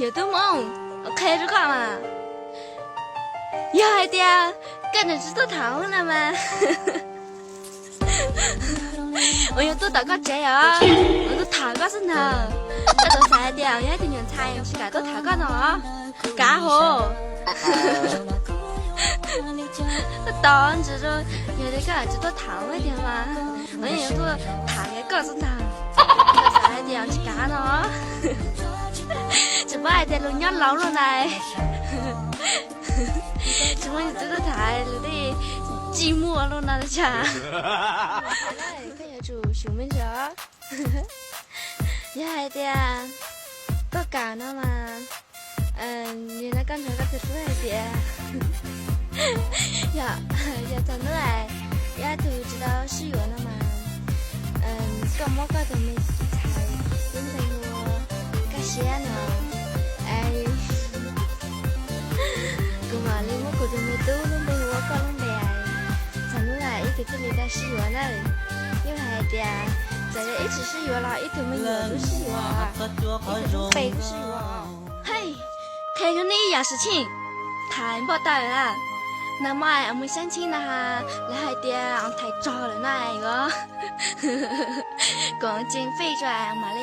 有的梦，我开着看嘛。要的呀，干着知道糖了吗？我要多打个折啊！我都打个是呢，那都3点，要点人才去改多打个呢，干好。当时说有的个知道糖了点嘛，我也多打个告诉他，3点去干呢，只不爱在路上捞了来。怎么你这个台了的寂寞了那的家？来，看下主小妹子，你还的呀？都干了嘛？你那刚才个在做还的？呀，咱们来，丫头知道是有了嘛？干么个都没才，真的我干些呢？哎。mà lên một cuộc đời tôi luôn bây giờ con luôn bè chẳng nữa là ít cái người ta sử dụng này nhưng mà thì giờ ít sử dụng là ít thì mình nhiều都sử dụng啊ít thì背都sử dụng啊嘿看着那样事情太不大了那么我们相亲的哈来点俺太早了那一个讲经费出来嘛嘞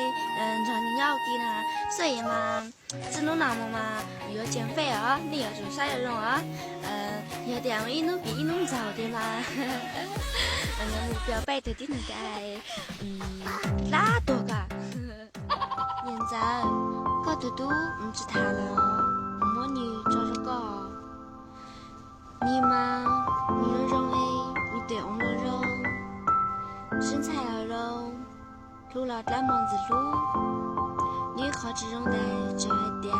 让你要给呢所以嘛这种那么嘛有减肥啊你要做啥要用啊有点一弄比一弄早的嘛目标摆的定在拉多个现在个嘟嘟不知他了我女做这个你嘛你的肉哎你对我的肉身材的肉路了大忙子路你考这种的这点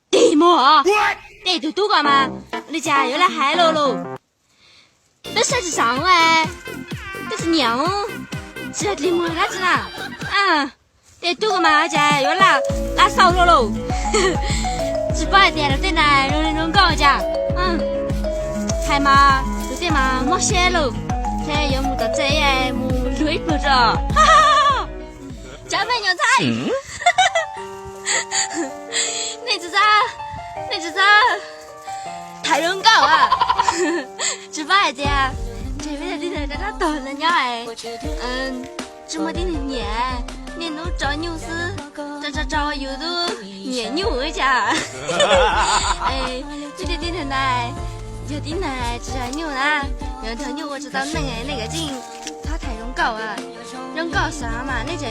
地么地嘟嘟干嘛你家又来害了喽那啥子上哎这是娘这地么那子啦啊地嘟干嘛家又来拉少了喽只把点了对来人搞家还嘛有点嘛没写喽这有木的这也木累不着哈哈哈加倍牛菜你知道太人搞啊只把这这边的在那等人家哎这么点年都找牛丝找有的年牛回家哎这点来有点来只牛啦有头牛我知道那个劲他太人搞啊人搞啥嘛那阵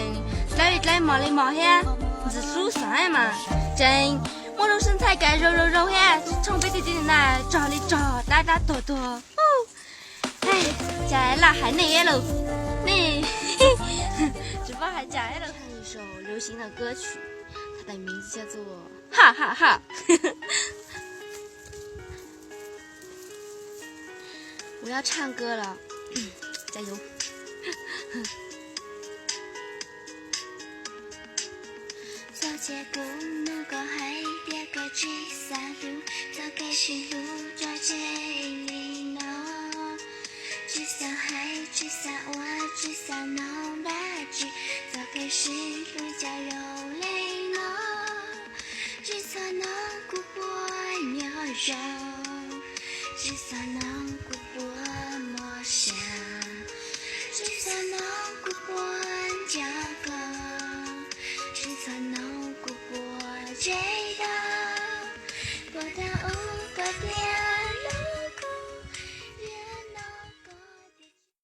来毛里毛黑只输啥嘛真我肉身材该肉嘿从北的点来找里找拉多哎家啦还那耶喽那只不还家了一首流行的歌曲它的名字叫做哈哈哈我要唱歌了加油做這個那個係一個知識路做嘅是路做這裡呢至少係至少我至少能把知做嘅是路加油淚呢至少能顧波牛肉至少能顧波魔想至少能顧波腳